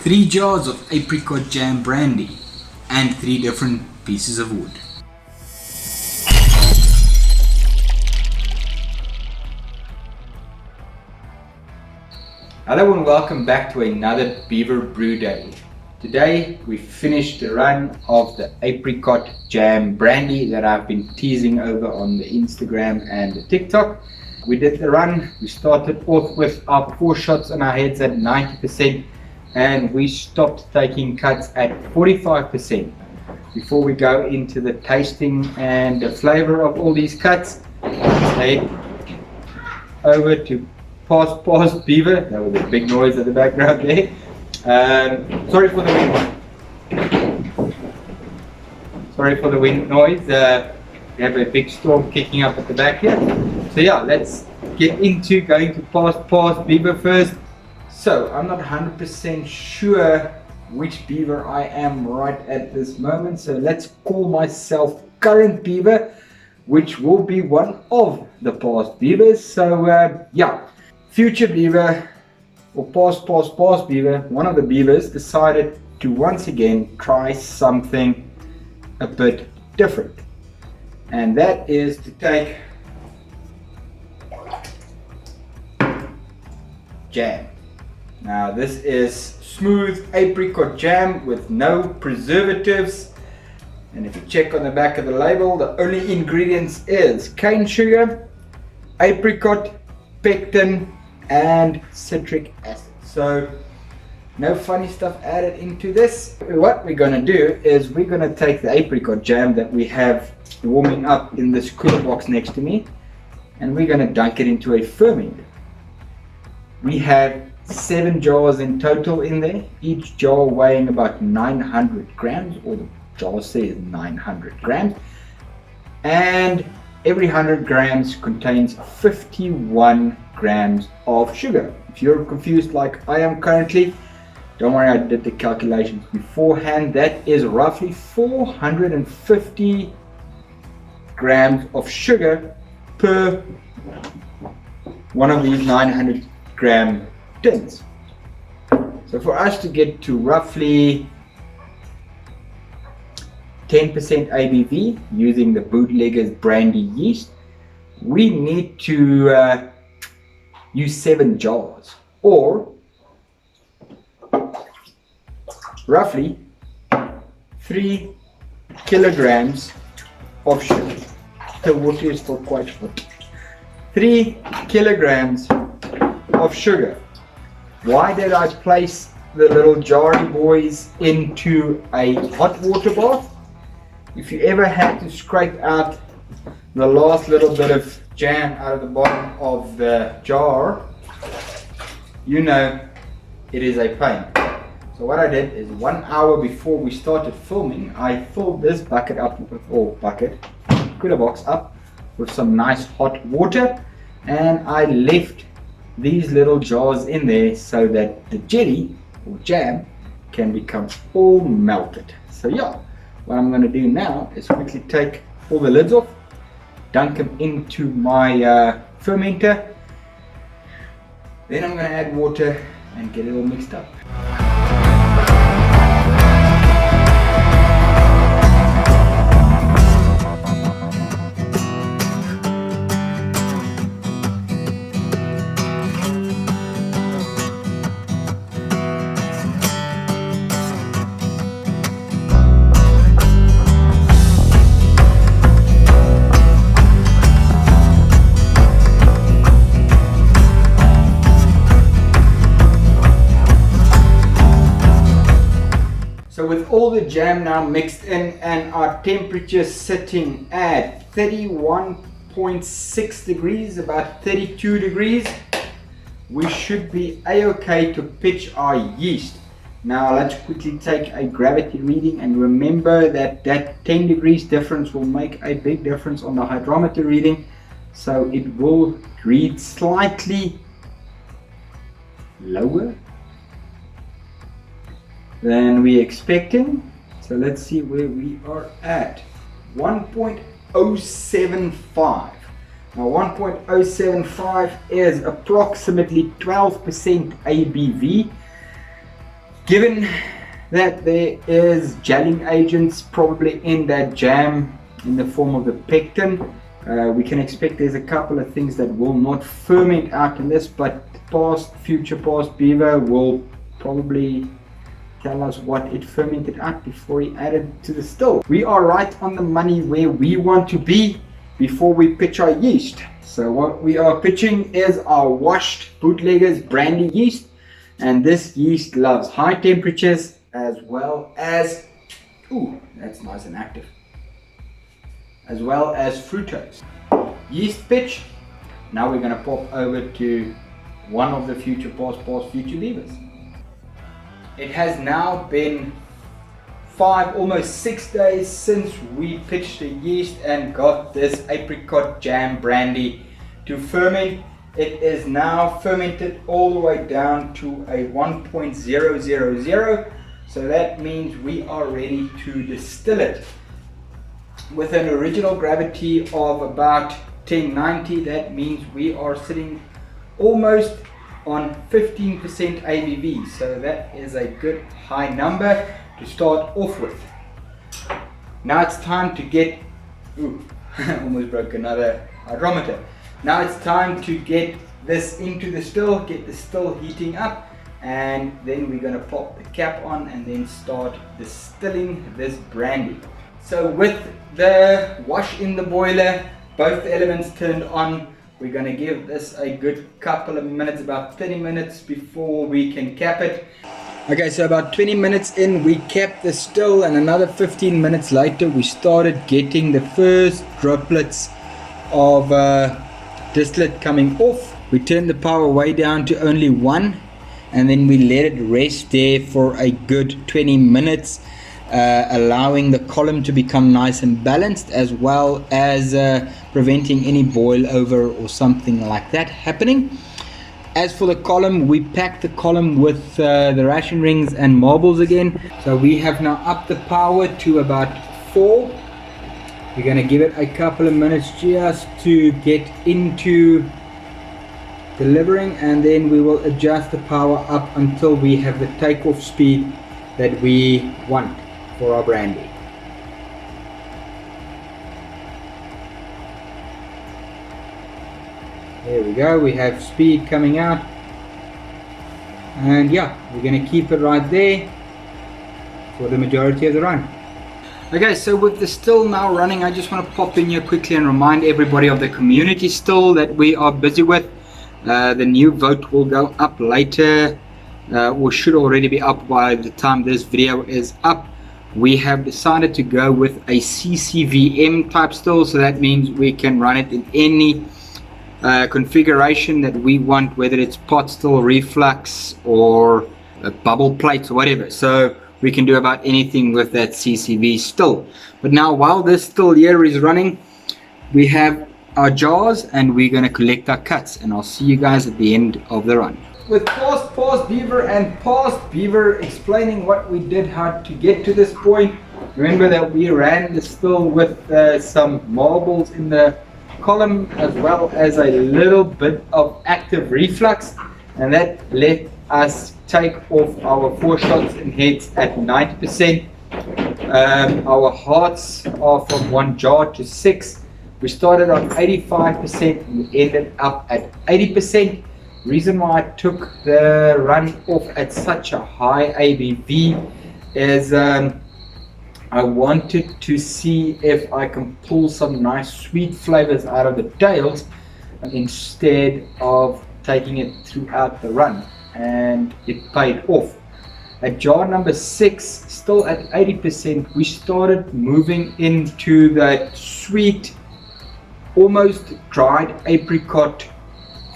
3 jars of Apricot Jam brandy, and 3 different pieces of wood. Hello and welcome back to another Beaver Brew Day. Today we finished the run of the Apricot Jam brandy that I've been teasing over on the Instagram and the TikTok. We did the run. We started off with our 4 shots on our heads at 90% and we stopped taking cuts at 45%. Before we go into the tasting and the flavor of all these cuts, let's head over to Pass Beaver. That was a big noise at the background there. Sorry for the wind. Sorry for the wind noise. We have a big storm kicking up at the back here. So yeah, let's get into going to Pass Beaver first. So I'm not 100% sure which beaver I am right at this moment. So let's call myself current beaver, which will be one of the past beavers. So yeah, future beaver or past beaver, one of the beavers decided to once again try something a bit different. And that is to take jam. Now this is smooth apricot jam with no preservatives, and if you check on the back of the label, the only ingredients is cane sugar, apricot, pectin and citric acid. So no funny stuff added into this. What we're going to do is we're going to take the apricot jam that we have warming up in this cooler box next to me, and we're going to dunk it into a fermenter. We have 7 jars in total in there, each jar weighing about 900 grams, or the jar says 900 grams, and every 100 grams contains 51 grams of sugar. If you're confused like I am currently, don't worry, I did the calculations beforehand. That is roughly 450 grams of sugar per one of these 900 gram tins. So for us to get to roughly 10% ABV using the bootlegger's brandy yeast, we need to use 7 jars, or roughly 3 kilograms of sugar. The water is still quite hot. 3 kilograms of sugar. Why did I place the little jarry boys into a hot water bath? If you ever had to scrape out the last little bit of jam out of the bottom of the jar, you know it is a pain. So what I did is 1 hour before we started filming, I filled this bucket up with, cooler box up with some nice hot water, and I left these little jars in there so that the jelly or jam can become all melted. So yeah, what I'm going to do now is quickly take all the lids off, dunk them into my fermenter, then I'm going to add water and get it all mixed up. So with all the jam now mixed in and our temperature sitting at 31.6 degrees, about 32 degrees, we should be a-okay to pitch our yeast. Now let's quickly take a gravity reading, and remember that 10 degrees difference will make a big difference on the hydrometer reading, so it will read slightly lower than we're expecting. So let's see where we are at. 1.075. Now 1.075 is approximately 12% ABV. Given that there is gelling agents probably in that jam in the form of the pectin, we can expect there's a couple of things that will not ferment out in this, but future past beaver will probably tell us what it fermented out before he added to the still. We are right on the money where we want to be before we pitch our yeast. So what we are pitching is our washed bootleggers Brandy yeast, and this yeast loves high temperatures as well as, ooh, that's nice and active, as well as fructose. Yeast pitch. Now we're going to pop over to one of the future past future levers. It has now been 5, almost 6 days since we pitched the yeast and got this Apricot Jam Brandy to ferment. It is now fermented all the way down to a 1.000, so that means we are ready to distill it. With an original gravity of about 1090, that means we are sitting almost on 15% ABV, so that is a good high number to start off with. Now it's time to get, almost broke another hydrometer. Now it's time to get this into the still, get the still heating up, and then we're going to pop the cap on and then start distilling this brandy. So with the wash in the boiler, both the elements turned on, we're going to give this a good couple of minutes, about 30 minutes before we can cap it. Okay, so about 20 minutes in, we capped the still, and another 15 minutes later we started getting the first droplets of distillate coming off. We turned the power way down to only 1, and then we let it rest there for a good 20 minutes, allowing the column to become nice and balanced, as well as preventing any boil over or something like that happening. As for the column, we packed the column with the ration rings and marbles again. So we have now upped the power to about 4. We're going to give it a couple of minutes just to get into delivering, and then we will adjust the power up until we have the takeoff speed that we want for our brandy. There we go, we have speed coming out, and yeah, we're going to keep it right there for the majority of the run. Okay, so with the still now running, I just want to pop in here quickly and remind everybody of the community still that we are busy with. The new vote will go up later, or should already be up by the time this video is up. We have decided to go with a CCVM type still, so that means we can run it in any configuration that we want, whether it's pot still, reflux, or bubble plates or whatever. So we can do about anything with that CCV still. But now while this still here is running, we have our jars and we're going to collect our cuts, and I'll see you guys at the end of the run. With past beaver and past beaver explaining what we did, how to get to this point. Remember that we ran the still with some marbles in the column, as well as a little bit of active reflux, and that let us take off our 4 shots and heads at 90%. Our hearts are from 1 jar to 6. We started on 85% and we ended up at 80%. Reason why I took the run off at such a high ABV is I wanted to see if I can pull some nice sweet flavors out of the tails instead of taking it throughout the run, and it paid off. At jar number 6, still at 80%, we started moving into that sweet, almost dried apricot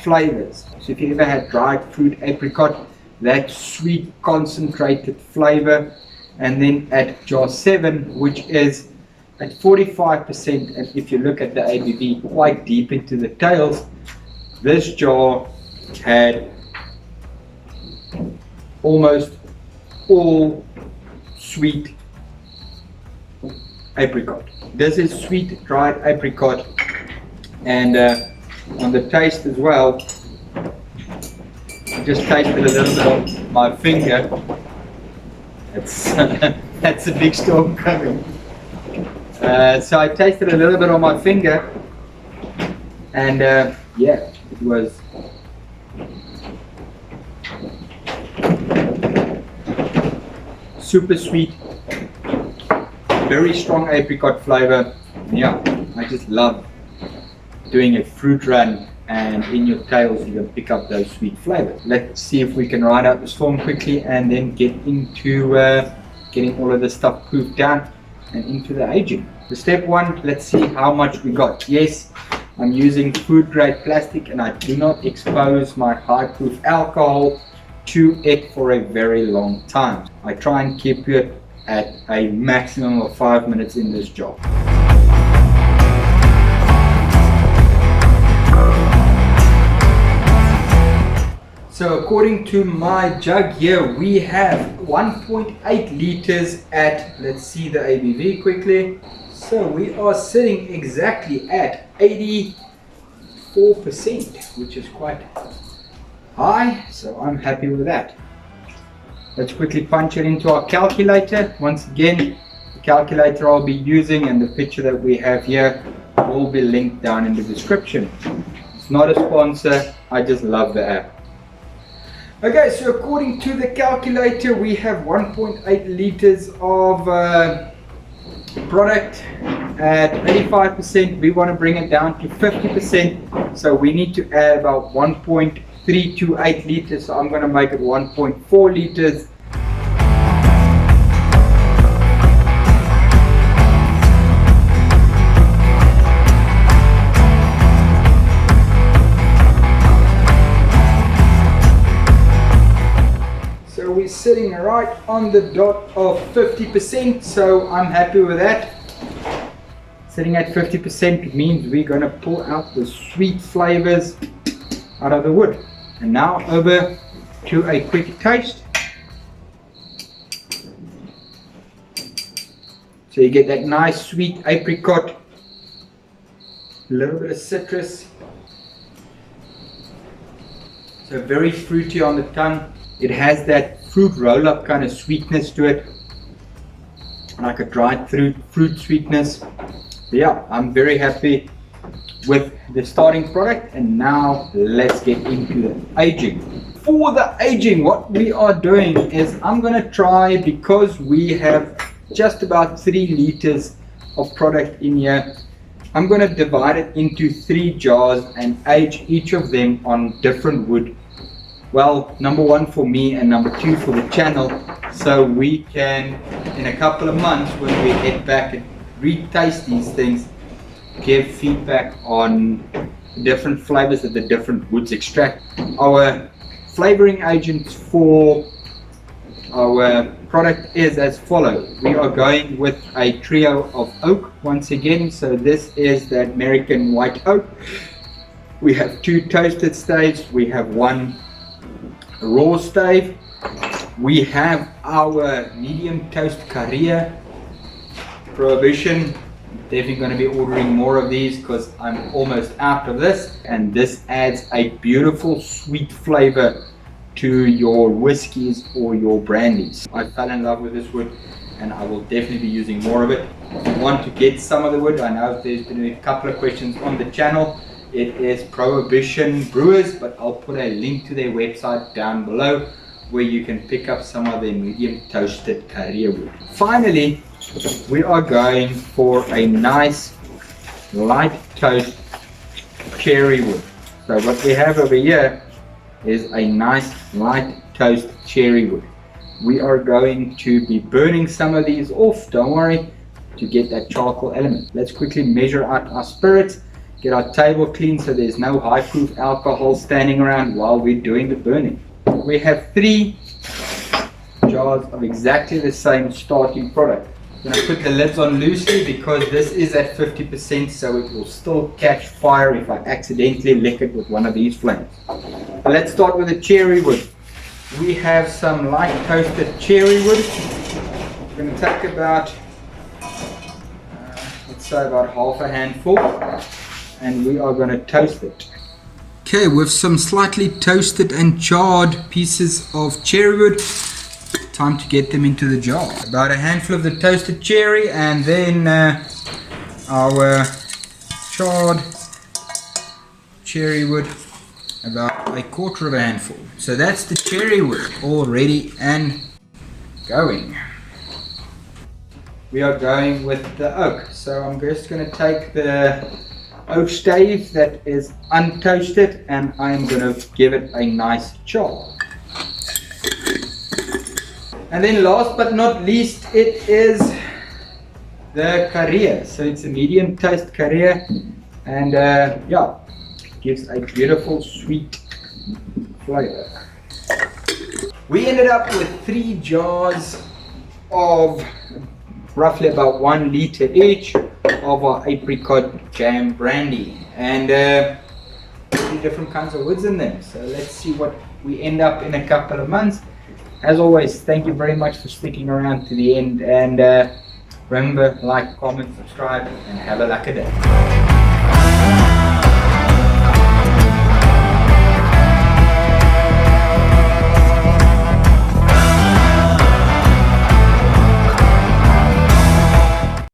flavors. So if you ever had dried fruit apricot, that sweet concentrated flavor. And then at jar 7, which is at 45%, and if you look at the ABV quite deep into the tails, this jar had almost all sweet apricot. This is sweet dried apricot, and on the taste as well, I just tasted a little bit on my finger. That's, that's a big storm coming. So I tasted a little bit on my finger, and yeah, it was super sweet, very strong apricot flavor. Yeah, I just love doing a fruit run, and in your tails you can pick up those sweet flavors. Let's see if we can ride out the storm quickly and then get into getting all of this stuff proofed down and into the aging. So step one, let's see how much we got. Yes, I'm using food grade plastic, and I do not expose my high proof alcohol to it for a very long time. I try and keep it at a maximum of 5 minutes in this jar. So according to my jug here, we have 1.8 liters at, let's see the ABV quickly. So we are sitting exactly at 84%, which is quite high, so I'm happy with that. Let's quickly punch it into our calculator. Once again, the calculator I'll be using and the picture that we have here will be linked down in the description. It's not a sponsor, I just love the app. Okay, so according to the calculator, we have 1.8 liters of product at 85%. We want to bring it down to 50%, so we need to add about 1.328 liters. So I'm going to make it 1.4 liters. We're sitting right on the dot of 50%, so I'm happy with that. Sitting at 50% means we're going to pull out the sweet flavors out of the wood. And now over to a quick taste. So you get that nice sweet apricot, a little bit of citrus, so very fruity on the tongue. It has that fruit roll-up kind of sweetness to it, like a dried fruit sweetness. Yeah, I'm very happy with the starting product, and now let's get into the aging. For the aging, what we are doing is I'm going to try, because we have just about 3 liters of product in here, I'm going to divide it into 3 jars and age each of them on different wood. Well, number 1 for me and number 2 for the channel, so we can, in a couple of months when we head back and retaste these things, give feedback on the different flavors that the different woods extract. Our flavoring agents for our product is as follows. We are going with a trio of oak once again, so this is the American white oak. We have 2 toasted staves, we have 1 raw stave, we have our medium toast Karee Prohibition. Definitely going to be ordering more of these because I'm almost out of this, and this adds a beautiful sweet flavor to your whiskies or your brandies. I fell in love with this wood and I will definitely be using more of it. If you want to get some of the wood, I know there's been a couple of questions on the channel. It is Prohibition Brewers, but I'll put a link to their website down below where you can pick up some of their medium toasted Karee wood. Finally, we are going for a nice light toast cherry wood. So what we have over here is a nice light toast cherry wood. We are going to be burning some of these off, don't worry, to get that charcoal element. Let's quickly measure out our spirits. Get our table clean so there's no high proof alcohol standing around while we're doing the burning. We have 3 jars of exactly the same starting product. I'm going to put the lids on loosely because this is at 50%, so it will still catch fire if I accidentally lick it with one of these flames. But let's start with the cherry wood. We have some light toasted cherry wood. We're going to take about, let's say about half a handful, and we are going to toast it. Okay, with some slightly toasted and charred pieces of cherry wood, time to get them into the jar. About a handful of the toasted cherry, and then our charred cherry wood, about a quarter of a handful. So that's the cherry wood all ready and going. We are going with the oak. So I'm just going to take the oak stave that is untoasted and I'm going to give it a nice char. And then last but not least, it is the Karee. So it's a medium toast Karee, and yeah, gives a beautiful sweet flavor. We ended up with 3 jars of roughly about 1 liter each of our Apricot Jam brandy, and 3 different kinds of woods in them. So let's see what we end up in a couple of months. As always, thank you very much for sticking around to the end, and remember, like, comment, subscribe, and have a lucky day.